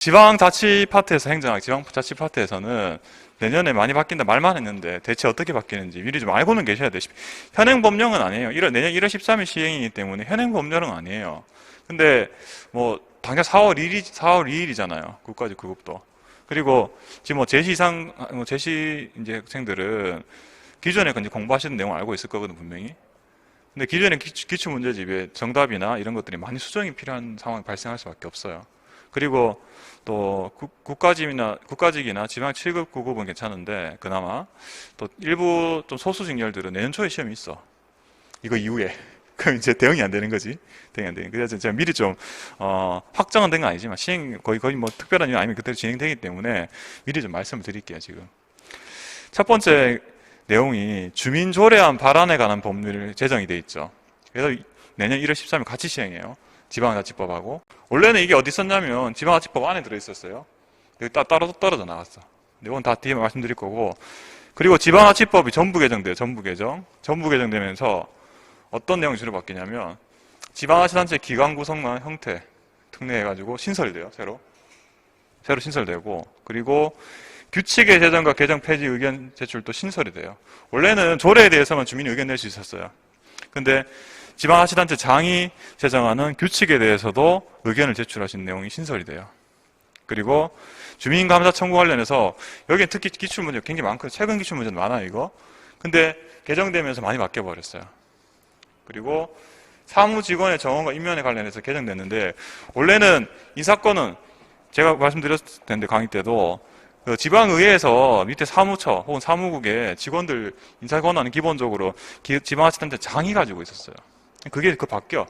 지방자치 파트에서 행정학, 지방자치 파트에서는 내년에 많이 바뀐다 말만 했는데 대체 어떻게 바뀌는지 미리 좀 알고는 계셔야 돼요. 현행법령은 아니에요. 내년 1월 13일 시행이기 때문에 현행법령은 아니에요. 근데 뭐 당장 4월 2일이잖아요. 국가직 구급도. 그리고 지금 뭐 제시 이제 학생들은 기존에 이제 공부하시는 내용을 알고 있을 거거든 분명히. 근데 기존의 기출 문제집에 정답이나 이런 것들이 많이 수정이 필요한 상황이 발생할 수밖에 없어요. 그리고 또 국가직이나 지방 7급 9급은 괜찮은데 그나마 또 일부 좀 소수 직렬들은 내년 초에 시험이 있어. 이거 이후에. 그럼 이제 대응이 안 되는 거지. 대응이 안 되는. 그래서 제가 미리 좀 확정은 된 건 아니지만 시행 거의 뭐 특별한 이유 아니면 그대로 진행되기 때문에 미리 좀 말씀을 드릴게요 지금. 첫 번째 내용이 주민조례안 발안에 관한 법률 제정이 돼 있죠. 그래서 내년 1월 13일 같이 시행해요. 지방자치법하고. 원래는 이게 어디 있었냐면 지방자치법 안에 들어있었어요. 여기 따로 떨어져 나갔어. 이건 다 뒤에 말씀드릴 거고. 그리고 지방자치법이 전부 개정돼요. 전부 개정되면서 어떤 내용이 주로 바뀌냐면 지방자치단체 기관 구성만 형태 특례해가지고 신설이 돼요. 새로 신설되고, 그리고 규칙의 제정과 개정 폐지 의견 제출도 신설이 돼요. 원래는 조례에 대해서만 주민이 의견 낼 수 있었어요. 근데 지방자치단체 장이 제정하는 규칙에 대해서도 의견을 제출하신 내용이 신설이 돼요. 그리고 주민감사 청구 관련해서 여기는 특히 기출문제 굉장히 많거든요. 최근 기출문제는 많아요 이거. 근데 개정되면서 많이 바뀌어버렸어요. 그리고 사무직원의 정원과 임면에 관련해서 개정됐는데, 원래는 이 사건은 제가 말씀드렸을 텐데 강의 때도 그 지방의회에서 밑에 사무처 혹은 사무국에 직원들 인사 권한은 기본적으로 지방자치단체 장이 가지고 있었어요. 그게 바뀌어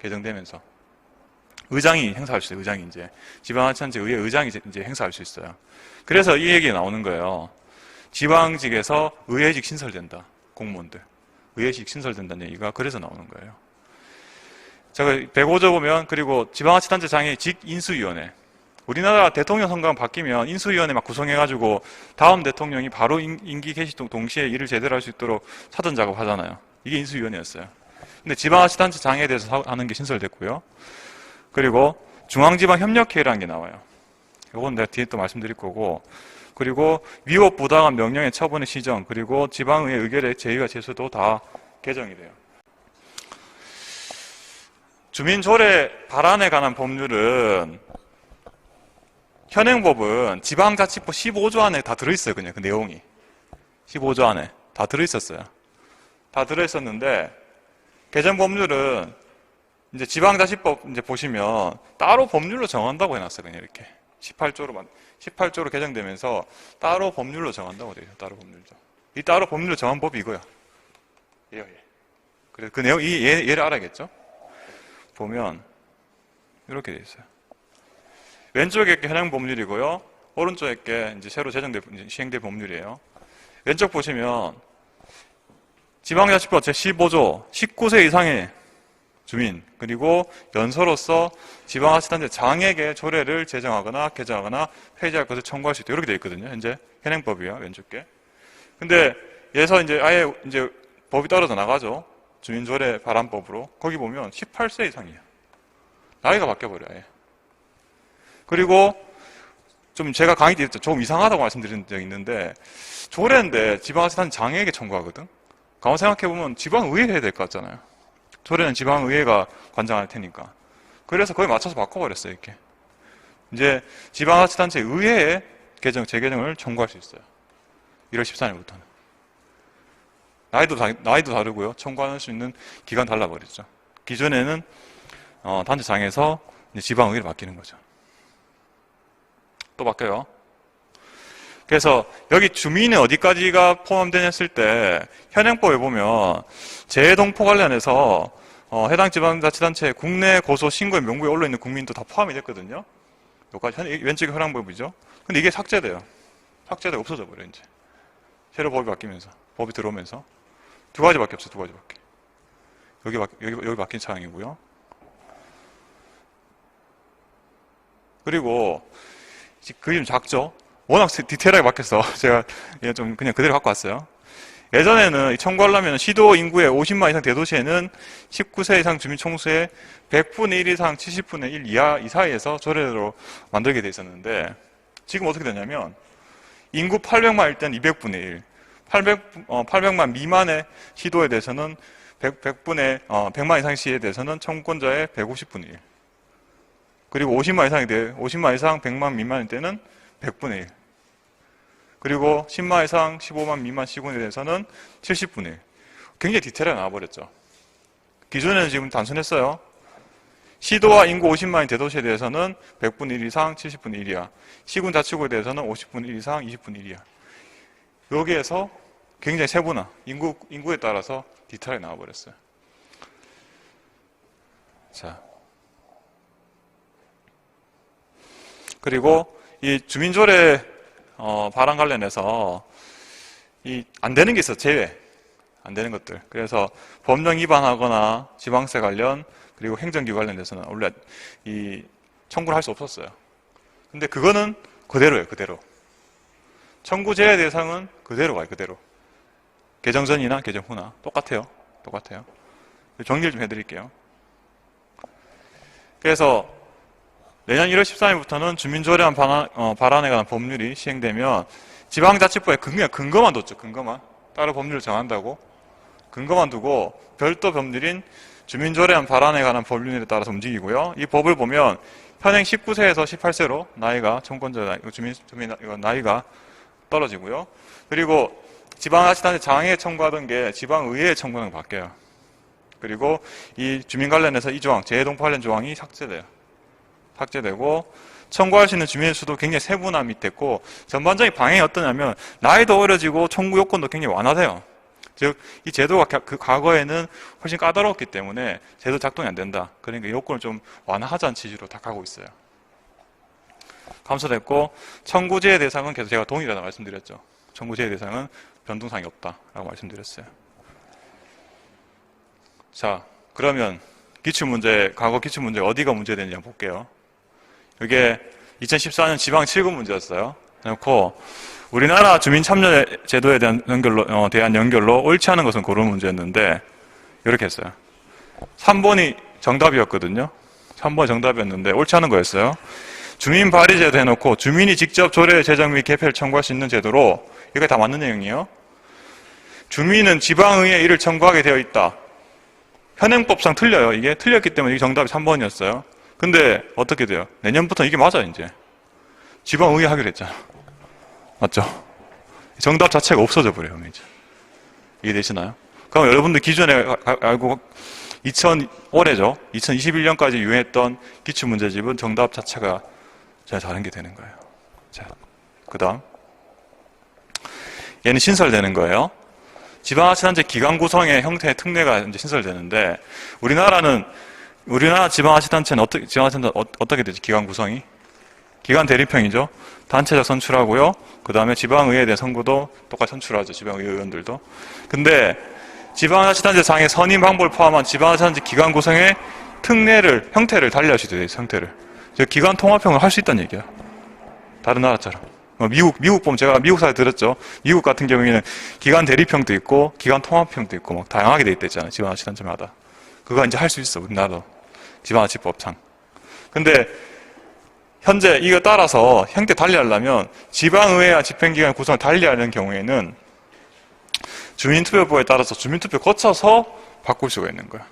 개정되면서 의장이 행사할 수 있어요. 의장이 이제 지방자치단체 의회 의장이 이제 행사할 수 있어요. 그래서 이 얘기가 나오는 거예요. 지방직에서 의회직 신설된다. 공무원들 의회직 신설된다는 얘기가 그래서 나오는 거예요. 제가 105조 보면, 그리고 지방자치단체 장의 직인수위원회. 우리나라 대통령 선거가 바뀌면 인수위원회 막 구성해가지고 다음 대통령이 바로 임기 개시 동시에 일을 제대로 할 수 있도록 사전 작업 하잖아요. 이게 인수위원회였어요. 근데 지방자치단체 장에 대해서 하는 게 신설됐고요. 그리고 중앙지방협력회의라는 게 나와요. 이건 내가 뒤에 또 말씀드릴 거고. 그리고 위법 부당한 명령의 처분의 시정, 그리고 지방의회 의결의 제의와 제소도 다 개정이 돼요. 주민조례 발안에 관한 법률은 현행법은 지방자치법 15조 안에 다 들어있어요. 그냥 그 내용이 15조 안에 다 들어있었어요. 다 들어있었는데 개정 법률은 이제 지방자치법 이제 보시면 따로 법률로 정한다고 해놨어요. 그냥 이렇게 18조로 개정되면서 따로 법률로 정한다고 돼요. 따로 법률로. 이 따로 법률로 정한 법이 이거야. 예. 그래서 그 내용 얘를 알아야겠죠. 보면 이렇게 돼 있어요. 왼쪽에 게 현행 법률이고요. 오른쪽에 게 이제 새로 시행된 법률이에요. 왼쪽 보시면 지방자치법 제15조 19세 이상의 주민, 그리고 연소로서 지방자치단체 장에게 조례를 제정하거나 개정하거나 폐지할 것을 청구할 수 있다. 이렇게 되어 있거든요. 현재 현행법이요. 왼쪽 게. 근데 여기서 이제 아예 이제 법이 떨어져 나가죠. 주민조례 발안법으로. 거기 보면 18세 이상이에요. 나이가 바뀌어버려요. 아예. 그리고 좀 제가 강의 때 좀 이상하다고 말씀드린 적이 있는데, 조례인데 지방자치단체 장에게 청구하거든. 가만 생각해보면 지방의회 해야 될 것 같잖아요. 조례는 지방의회가 관장할 테니까. 그래서 거기 맞춰서 바꿔버렸어요. 이렇게. 이제 지방자치단체 의회에 재개정을 청구할 수 있어요. 1월 14일부터는. 나이도 다르고요. 청구할 수 있는 기간 달라버렸죠. 기존에는 단체장에서 지방의회로 바뀌는 거죠. 또 바뀌어요. 그래서 여기 주민이 어디까지가 포함되냐 했을 때 현행법에 보면 재동포 관련해서 해당 지방자치단체 국내 고소 신고의 명부에 올라있는 국민도 다 포함이 됐거든요. 여기까지 왼쪽이 현행법이죠. 근데 이게 삭제되고 없어져 버려요. 이제 새로 법이 바뀌면서, 법이 들어오면서 두 가지밖에 없어요. 두 가지밖에. 여기 바뀐 사항이고요. 그리고 그게 좀 작죠. 워낙 디테일하게 바뀌어서 제가 좀 그냥 그대로 갖고 왔어요. 예전에는 청구하려면 시도 인구의 50만 이상 대도시에는 19세 이상 주민 총수의 100분의 1 이상 70분의 1 이하 이 사이에서 조례로 만들게 돼 있었는데 지금 어떻게 되냐면 인구 800만일 땐 200분의 1, 800만 미만의 시도에 대해서는 100만 이상 시에 대해서는 청구권자의 150분의 1. 그리고 50만 이상 100만 미만일 때는 100분의 1. 그리고 10만 이상 15만 미만 시군에 대해서는 70분의 1. 굉장히 디테일하게 나와버렸죠. 기존에는 지금 단순했어요. 시도와 인구 50만인 대도시에 대해서는 100분의 1 이상 70분의 1이야. 시군 자치구에 대해서는 50분의 1 이상 20분의 1이야. 여기에서 굉장히 세분화, 인구에 따라서 디테일하게 나와버렸어요. 자. 그리고 이 주민조례 발안 관련해서 안 되는 게 있어, 제외. 안 되는 것들. 그래서 법령 위반하거나 지방세 관련 그리고 행정기구 관련돼서는 원래 이 청구를 할 수 없었어요. 근데 그거는 그대로예요, 그대로. 청구 제외 대상은 그대로 가요, 그대로. 개정 전이나 개정 후나 똑같아요. 정리를 좀 해드릴게요. 그래서 내년 1월 13일부터는 주민조례안 발안에 관한 법률이 시행되면 지방자치법에 근거만 뒀죠. 근거만. 따로 법률을 정한다고. 근거만 두고 별도 법률인 주민조례안 발안에 관한 법률에 따라서 움직이고요. 이 법을 보면 현행 19세에서 18세로 나이가 청구권자 주민 나이가 떨어지고요. 그리고 지방자치단체 장애에 청구하던 게 지방의회에 청구하는 거 바뀌어요. 그리고 이 주민 관련해서 이 조항, 재해동포 관련 조항이 삭제되고 청구할 수 있는 주민의 수도 굉장히 세분화 됐고 전반적인 방향이 어떠냐면 나이도 어려지고 청구 요건도 굉장히 완화돼요. 즉 이 제도가 그 과거에는 훨씬 까다로웠기 때문에 제도 작동이 안 된다. 그러니까 요건을 좀 완화하자는 취지로 다 가고 있어요. 감소됐고 청구제의 대상은 계속 제가 동일하다고 말씀드렸죠. 청구제의 대상은 변동사항이 없다라고 말씀드렸어요. 자, 그러면 기출문제, 과거 기출문제 어디가 문제되는지 한번 볼게요. 이게 2014년 지방 7급 문제였어요. 그래놓고 우리나라 주민참여제도에 대한 연결로 옳지 않은 것은 고른 문제였는데 이렇게 했어요. 3번이 정답이었거든요. 3번이 정답이었는데 옳지 않은 거였어요. 주민 발의제도 해놓고 주민이 직접 조례 제정 및 개폐를 청구할 수 있는 제도로 이게 다 맞는 내용이에요. 주민은 지방의회에 이를 청구하게 되어 있다. 현행법상 틀려요. 이게 틀렸기 때문에 이게 정답이 3번이었어요. 근데 어떻게 돼요? 내년부터 이게 맞아 이제. 지방의회 하기로 했잖아. 맞죠? 정답 자체가 없어져 버려요. 이제. 이해되시나요? 그럼 여러분들 기존에 알고 올해죠. 2021년까지 유행했던 기출문제집은 정답 자체가 다른 게 되는 거예요. 자, 그 다음. 얘는 신설되는 거예요. 지방자치단체 기관 구성의 형태의 특례가 이제 신설되는데, 우리나라 지방자치단체는 어떻게 되지? 기관 구성이? 기관 대립형이죠. 단체적 선출하고요. 그 다음에 지방의회에 대한 선거도 똑같이 선출하죠. 지방의회 의원들도. 근데 지방자치단체 장의 선임 방법을 포함한 지방자치단체 기관 구성의 형태를 달리할 수 있어요. 형태를. 즉 기관 통합형을 할 수 있다는 얘기야. 다른 나라처럼. 미국 보면 제가 미국 사례 들었죠. 미국 같은 경우에는 기관 대립형도 있고 기관 통합형도 있고 막 다양하게 돼 있댔잖아요. 지방자치단체마다. 그거 이제 할 수 있어. 우리나라도. 지방자치법상. 근데 현재 이거 따라서 형태 달리하려면 지방의회와 집행기관 구성을 달리하는 경우에는 주민투표법에 따라서 주민투표 거쳐서 바꿀 수가 있는 거야.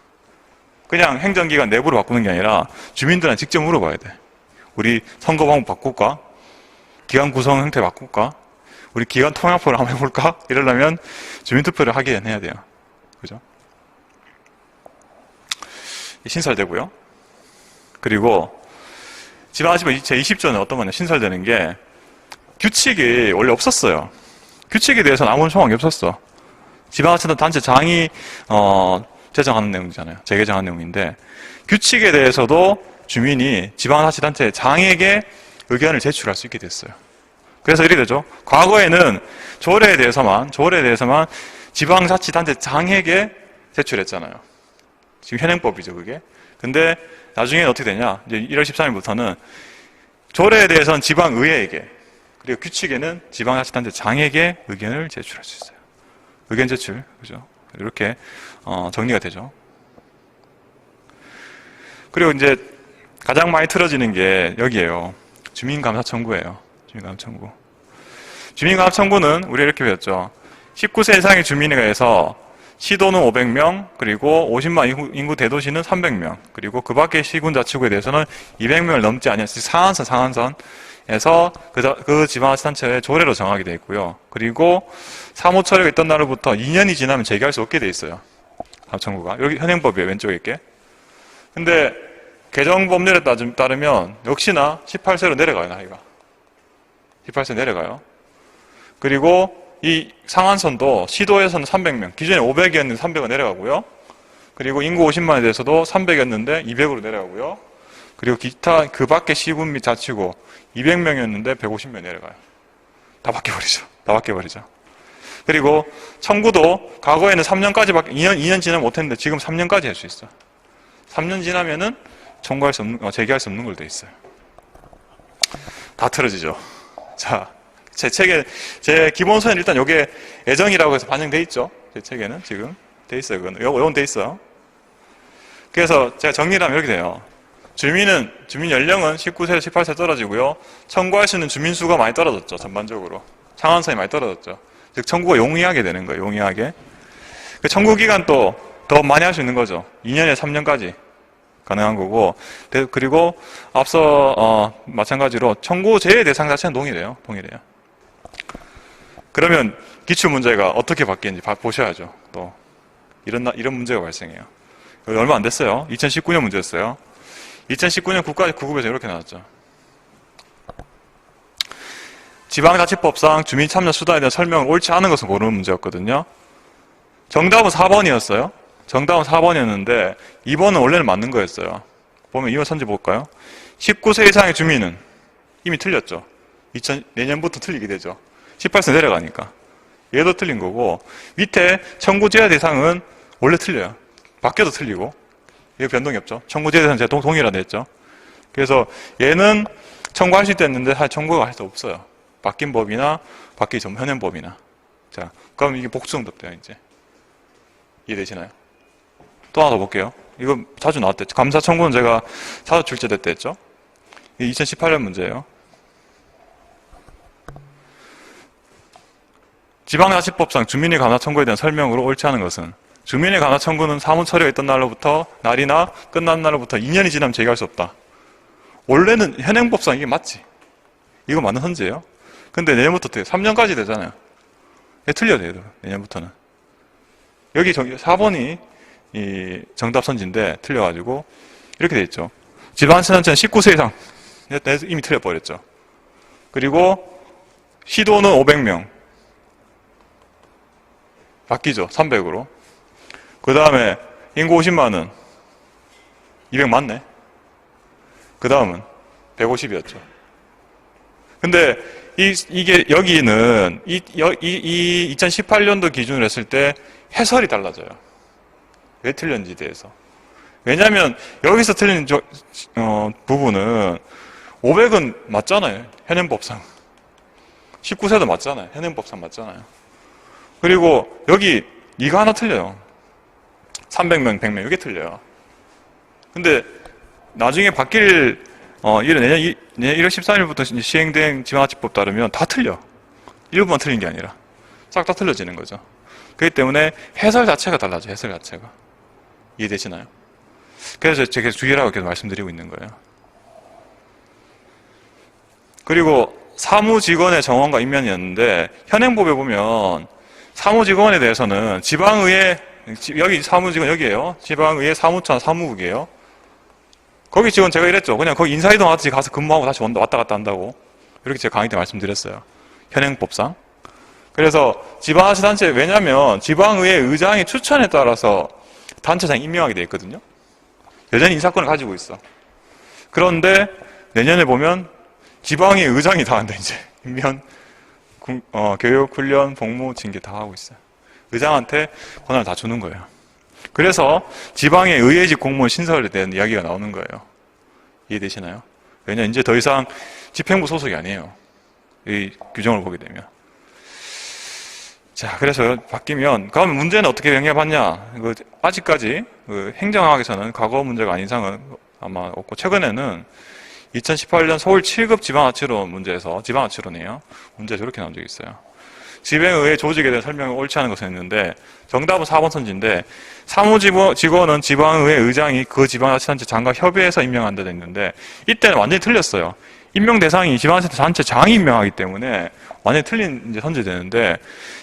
그냥 행정기관 내부로 바꾸는 게 아니라 주민들한테 직접 물어봐야 돼. 우리 선거 방법 바꿀까? 기관 구성 형태 바꿀까? 우리 기관 통합을 한번 해볼까? 이러려면 주민투표를 하긴 해야 돼요. 그죠? 신설되고요. 그리고 지방자치법 제20조는 어떤 거냐? 신설되는 게 규칙이 원래 없었어요. 규칙에 대해서는 아무런 조항이 없었어. 지방자치단체 장이 제정하는 내용이잖아요. 재개정하는 내용인데 규칙에 대해서도 주민이 지방자치단체 장에게 의견을 제출할 수 있게 됐어요. 그래서 이렇게 되죠. 과거에는 조례에 대해서만 지방자치단체 장에게 제출했잖아요. 지금 현행법이죠, 그게. 근데 나중에는 어떻게 되냐? 이제 1월 13일부터는 조례에 대해서는 지방의회에게, 그리고 규칙에는 지방자치단체 장에게 의견을 제출할 수 있어요. 의견 제출, 그죠? 이렇게 정리가 되죠. 그리고 이제 가장 많이 틀어지는 게 여기에요. 주민감사 청구예요. 주민감사 청구. 주민감사 청구는 우리 이렇게 배웠죠. 19세 이상의 주민에 의해서 시도는 500명, 그리고 50만 인구 대도시는 300명, 그리고 그 밖의 시군자치구에 대해서는 200명을 넘지 않은 상한선에서 그 지방자치단체의 조례로 정하게 되어 있고요. 그리고 사무처리가 있던 날로부터 2년이 지나면 재개할 수 없게 되어 있어요. 청구가. 여기 현행법이에요. 왼쪽에 있게. 근데 개정법률에 따르면 역시나 18세로 내려가요. 나이가. 18세 내려가요. 그리고 이 상한선도 시도에서는 300명, 기존에 500이었는데 300은 내려가고요. 그리고 인구 50만에 대해서도 300이었는데 200으로 내려가고요. 그리고 기타 그 밖의 시군 및 자치구 200명이었는데 150명 내려가요. 다 바뀌어버리죠. 다 바뀌어버리죠. 그리고 청구도 과거에는 3년까지밖에 2년 지나면 못했는데 지금 3년까지 할 수 있어. 3년 지나면은 청구할 수 없는, 제기할 수 없는 걸로 돼 있어요. 다 틀어지죠. 자, 제 책에, 제 기본서는 일단 요게 애정이라고 해서 반영돼 있죠. 제 책에는 지금 돼 있어요. 요건 돼 있어요. 그래서 제가 정리를 하면 이렇게 돼요. 주민 연령은 19세에서 18세 떨어지고요. 청구할 수 있는 주민 수가 많이 떨어졌죠. 전반적으로. 상한선이 많이 떨어졌죠. 즉, 청구가 용이하게 되는 거예요. 용이하게. 그 청구 기간도 더 많이 할 수 있는 거죠. 2년에 3년까지 가능한 거고. 그리고 앞서, 마찬가지로 청구 제외 대상 자체는 동일해요. 동일해요. 그러면 기출 문제가 어떻게 바뀌는지 보셔야죠. 또 이런 문제가 발생해요. 얼마 안 됐어요. 2019년 문제였어요. 2019년 국가국급에서 이렇게 나왔죠. 지방자치법상 주민참여 수단에 대한 설명을 옳지 않은 것은 모르는 문제였거든요. 정답은 4번이었어요. 정답은 4번이었는데 2번은 원래는 맞는 거였어요. 보면 2번 선지 볼까요? 19세 이상의 주민은 이미 틀렸죠. 내년부터 틀리게 되죠. 18세 내려가니까. 얘도 틀린 거고, 밑에 청구 제외 대상은 원래 틀려요. 바뀌어도 틀리고. 이거 변동이 없죠. 청구 제외 대상 제가 동일하다 했죠. 그래서 얘는 청구할 수 있다 했는데 사실 청구가 할 수 없어요. 바뀐 법이나 바뀌기 전 현행법이나. 자, 그럼 이게 복수응답 돼요, 이제. 이해되시나요? 또 하나 더 볼게요. 이거 자주 나왔댔죠. 감사 청구는 제가 자주 출제됐다 했죠. 이게 2018년 문제예요. 지방자치법상 주민의 감사 청구에 대한 설명으로 옳지 않은 것은 주민의 감사 청구는 사무 처리가 있던 날이나 끝난 날로부터 2년이 지나면 제기할 수 없다. 원래는 현행법상 이게 맞지. 이거 맞는 헌재예요. 근데 내년부터 어때요? 3년까지 되잖아요. 틀려야 돼요. 내년부터는. 여기 4번이 이 정답 선지인데 틀려가지고 이렇게 돼 있죠. 지방자치단체는 19세 이상 이미 틀려버렸죠. 그리고 시도는 500명 바뀌죠. 300으로. 그 다음에 인구 50만은 200 맞네. 그 다음은 150이었죠. 근데 이게 여기는 이 2018년도 기준으로 했을 때 해설이 달라져요. 왜 틀렸는지에 대해서. 왜냐하면 여기서 틀린 부분은 500은 맞잖아요. 현행법상. 19세도 맞잖아요. 현행법상 맞잖아요. 그리고 여기 이거 하나 틀려요. 300명, 100명 이게 틀려요. 근데 나중에 바뀔 내년 1월 13일부터 시행된 지방자치법 따르면 다 틀려. 일부만 틀린 게 아니라 싹 다 틀려지는 거죠. 그렇기 때문에 해설 자체가 달라져요. 해설 자체가. 이해되시나요? 그래서 제가 계속 주의하라고 계속 말씀드리고 있는 거예요. 그리고 사무직원의 정원과 임면이었는데 현행법에 보면 사무직원에 대해서는 지방의회, 여기 사무직원 여기에요. 지방의회 사무처 사무국이에요. 거기 직원 제가 이랬죠. 그냥 거기 인사이동 하듯이 가서 근무하고 다시 왔다 갔다 한다고. 이렇게 제가 강의 때 말씀드렸어요. 현행법상. 그래서 지방자치단체, 왜냐면 지방의회 의장의 추천에 따라서 단체장 임명하게 돼 있거든요. 여전히 인사권을 가지고 있어. 그런데 내년에 보면 지방의 의장이 다 한다, 이제. 임명, 교육, 훈련, 복무, 징계 다 하고 있어요. 의장한테 권한을 다 주는 거예요. 그래서 지방의 의회직 공무원 신설에 대한 이야기가 나오는 거예요. 이해되시나요? 왜냐면 이제 더 이상 집행부 소속이 아니에요. 이 규정을 보게 되면. 자, 그래서 바뀌면, 그럼 문제는 어떻게 영향받냐? 아직까지 행정학에서는 과거 문제가 아닌 이상은 아마 없고, 최근에는 2018년 서울 7급 지방자치론 문제에서, 지방자치론이에요. 문제 저렇게 나온 적이 있어요. 지방의회 조직에 대한 설명을 옳지 않은 것을 했는데, 정답은 4번 선지인데, 사무직원은 지방의회 의장이 그 지방자치단체 장과 협의해서 임명한다 됐는데, 이때는 완전히 틀렸어요. 임명 대상이 지방자치단체 장이 임명하기 때문에 완전히 틀린 이제 선제되는데,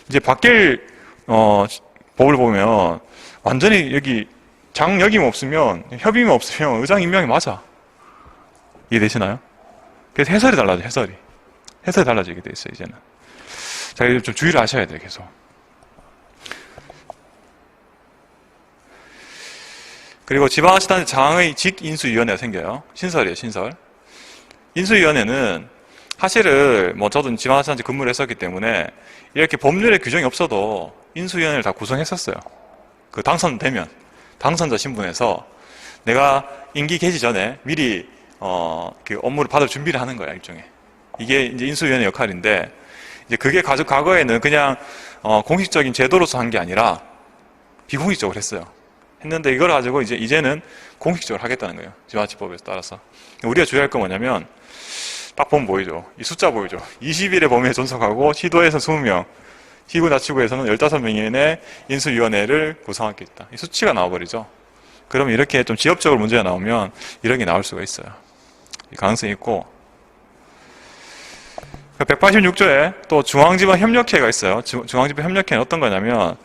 이제 바뀔 법을 보면 완전히 여기 장 역임 없으면, 협의만 없으면 의장 임명이 맞아. 이해되시나요? 그래서 해설이 달라져, 해설이 달라지게 돼 있어요, 이제는. 자, 이제 좀 주의를 하셔야 돼요, 계속. 그리고 지방자치단체 장의 직인수위원회가 생겨요. 신설이에요, 신설. 인수위원회는 사실은 저도 지방자치단체 근무를 했었기 때문에 이렇게 법률에 규정이 없어도 인수위원회를 다 구성했었어요. 그 당선되면 당선자 신분에서 내가 임기 개시 전에 미리 그 업무를 받을 준비를 하는 거야, 일종의. 이게 이제 인수위원회 역할인데, 이제 그게 과거에는 그냥 공식적인 제도로서 한 게 아니라 비공식적으로 했어요. 했는데 이걸 가지고 이제는 공식적으로 하겠다는 거예요, 지방자치법에 따라서. 우리가 주의할 건 뭐냐면, 딱 보면 보이죠. 이 숫자 보이죠. 20일의 범위에 존속하고 시도에서 20명, 시군자치구에서는 15명의 인수위원회를 구성하겠다. 이 수치가 나와버리죠. 그러면 이렇게 좀 지역적으로 문제가 나오면 이런 게 나올 수가 있어요. 가능성이 있고, 186조에 또 중앙지방협력회가 있어요. 중앙지방협력회는 어떤 거냐면,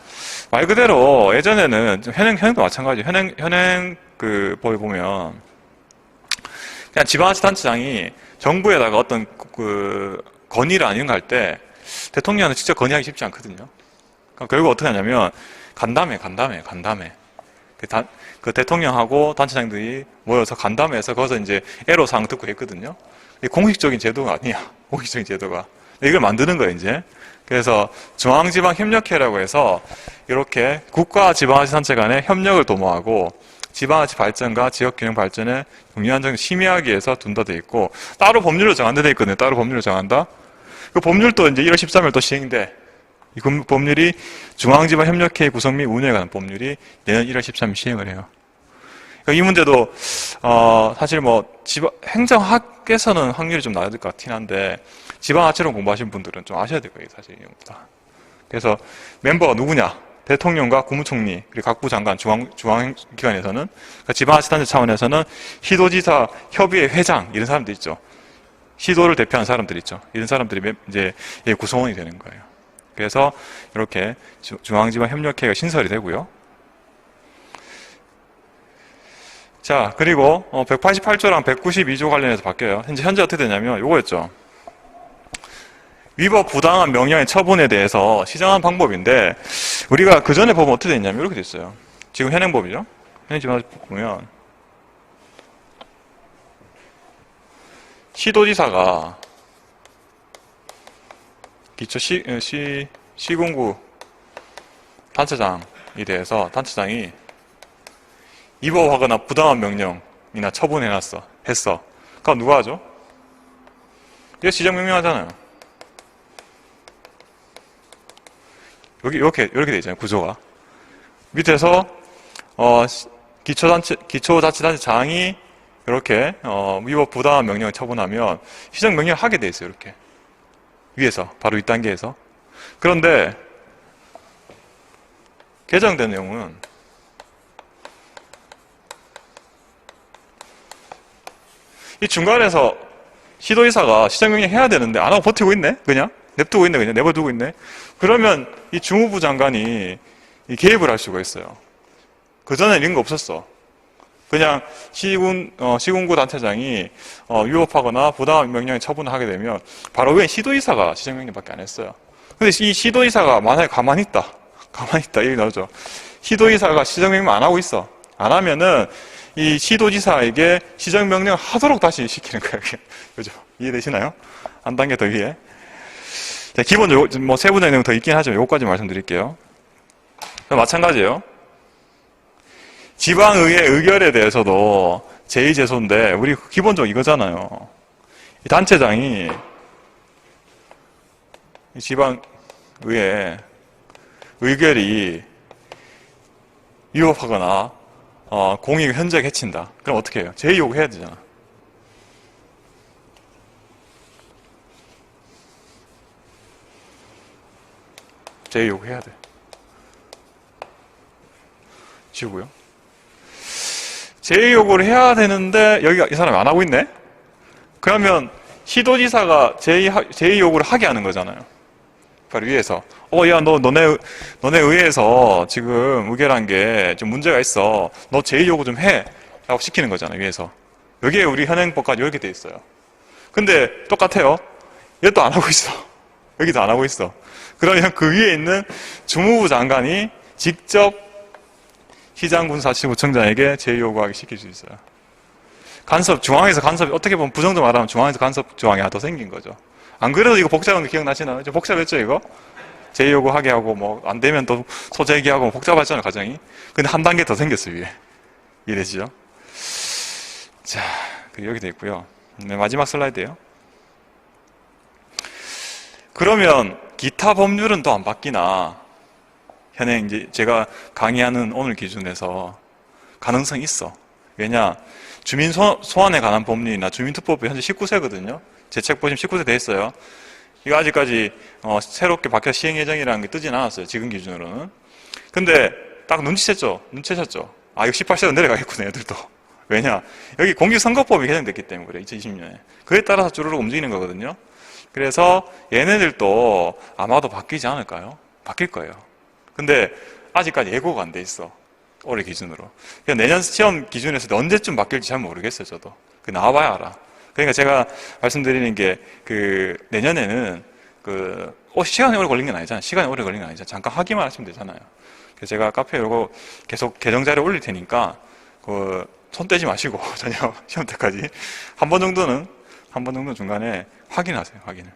말 그대로 예전에는 현행도 마찬가지예요. 현행 그 법에 보면 그냥 지방자치단체장이 정부에다가 어떤 그 건의를 아니면 갈 때 대통령은 직접 건의하기 쉽지 않거든요. 그러니까 결국 어떻게 하냐면 간담회. 그 대통령하고 단체장들이 모여서 간담회해서 거기서 이제 애로사항 듣고 했거든요. 이게 공식적인 제도가 아니야. 공식적인 제도가. 이걸 만드는 거예요, 이제. 그래서 중앙지방협력회라고 해서 이렇게 국가 지방자치단체 간의 협력을 도모하고 지방자치 발전과 지역균형 발전에 중요한 점을 심의하기 위해서 둔다 돼 있고, 따로 법률로 정한다 돼 있거든요. 따로 법률로 정한다. 그 법률도 이제 1월 13일 또 시행돼. 이 법률이 중앙지방협력회 구성 및 운영에 관한 법률이 내년 1월 13일 시행을 해요. 이 문제도 사실 행정학에서는 확률이 좀 낮을 것 같긴 한데 지방자치론 공부하신 분들은 좀 아셔야 될 거예요, 사실. 그래서 멤버가 누구냐? 대통령과 국무총리, 그리고 각부 장관, 중앙기관에서는, 그러니까 지방자치단체 차원에서는 시도지사 협의회 회장, 이런 사람들 있죠. 시도를 대표하는 사람들 있죠. 이런 사람들이 이제 구성원이 되는 거예요. 그래서 이렇게 중앙지방협력회가 신설이 되고요. 자, 그리고 188조랑 192조 관련해서 바뀌어요. 현재 어떻게 되냐면 요거였죠. 위법 부당한 명령의 처분에 대해서 시정한 방법인데, 우리가 그 전에 보면 어떻게 됐냐면 이렇게 됐어요. 지금 현행법이죠. 현행지방법 보면 시도지사가 기초 시군구 단체장이 대해서 단체장이 위법하거나 부당한 명령이나 했어. 그럼 누가 하죠? 이게 시정명령 하잖아요. 여기 이렇게 돼 있잖아요, 구조가. 밑에서 기초자치단체장이 이렇게 위법 부당한 명령을 처분하면 시정명령을 하게 돼 있어요, 이렇게 위에서, 바로 이 단계에서. 그런데 개정된 내용은 이 중간에서 시도지사가 시정명령 해야 되는데 안 하고 버티고 있네, 그냥 내버려두고 있네. 그러면 이 중후부 장관이 개입을 할 수가 있어요. 그전에 이런 거 없었어. 그냥 시군구 단체장이 위법하거나 부당한 명령에 처분을 하게 되면 바로 위에 시도지사가 시정명령밖에 안 했어요. 근데 이 시도지사가 만약에 가만히 있다 얘기 나오죠. 시도지사가 시정명령 안 하고 있어. 안 하면은 이 시도지사에게 시정명령 하도록 다시 시키는 거예요. 그죠? 이해되시나요? 한 단계 더 위에. 자, 기본적으로 세부적인 내용 더 있긴 하지만 요거까지 말씀드릴게요. 마찬가지예요. 지방의회 의결에 대해서도 제2제소인데 우리 기본적으로 이거잖아요. 이 단체장이 이 지방의회 의결이 위법하거나 공익을 현저하게 해친다. 그럼 어떻게 해요? 제2요구해야 되잖아. 제2요구해야 돼. 지우고요. 제2요구를 해야 되는데 여기가 이 사람이 안 하고 있네? 그러면 시도지사가 제2요구를 하게 하는 거잖아요. 바로 위에서 야 너네 의회에서 지금 의결한 게 좀 문제가 있어. 너 제2요구 좀 해. 라고 시키는 거잖아요. 위에서. 여기에 우리 현행법까지 이렇게 돼 있어요. 근데 똑같아요. 얘도 안 하고 있어. 여기도 안 하고 있어. 그러면 그 위에 있는 주무부 장관이 직접 시장군사치구청장에게 제2요구하게 시킬 수 있어요. 중앙에서 간섭, 어떻게 보면 부정도 말하면 중앙에서 간섭 조항이 하나 더 생긴 거죠. 안 그래도 이거 복잡한 거 기억나시나요? 좀 복잡했죠, 이거? 제2요구 하게 하고, 뭐, 안 되면 또 소재기하고 뭐 복잡하잖아요, 과정이. 근데 한 단계 더 생겼어요, 위에. 이해되시죠? 자, 여기 돼 있고요. 네, 마지막 슬라이드예요. 그러면 기타 법률은 또 안 바뀌나? 현행 이제 제가 강의하는 오늘 기준에서 가능성이 있어. 왜냐? 주민 소환에 관한 법률이나 주민특보법이 현재 19세거든요. 제 책 보시면 19세 돼 있어요. 이거 아직까지 새롭게 바뀌어 시행 예정이라는 게 뜨진 않았어요. 지금 기준으로는. 근데 딱 눈치채셨죠? 아, 이거 18세로 내려가겠구나, 애들도. 왜냐? 여기 공직선거법이 개정됐기 때문에 그래, 2020년에. 그에 따라서 주르륵 움직이는 거거든요. 그래서 얘네들도 아마도 바뀌지 않을까요? 바뀔 거예요. 근데 아직까지 예고가 안 돼 있어. 올해 기준으로. 내년 시험 기준에서 언제쯤 바뀔지 잘 모르겠어요, 저도. 나와봐야 알아. 그러니까 제가 말씀드리는 게, 내년에는, 시간이 오래 걸린 건 아니잖아요. 시간이 오래 걸린 건 아니잖아요. 잠깐 하기만 하시면 되잖아요. 그래서 제가 카페에 이거 계속 개정 자료 올릴 테니까, 손 떼지 마시고, 전혀 시험 때까지. 한 번 정도는 중간에 확인하세요, 확인을.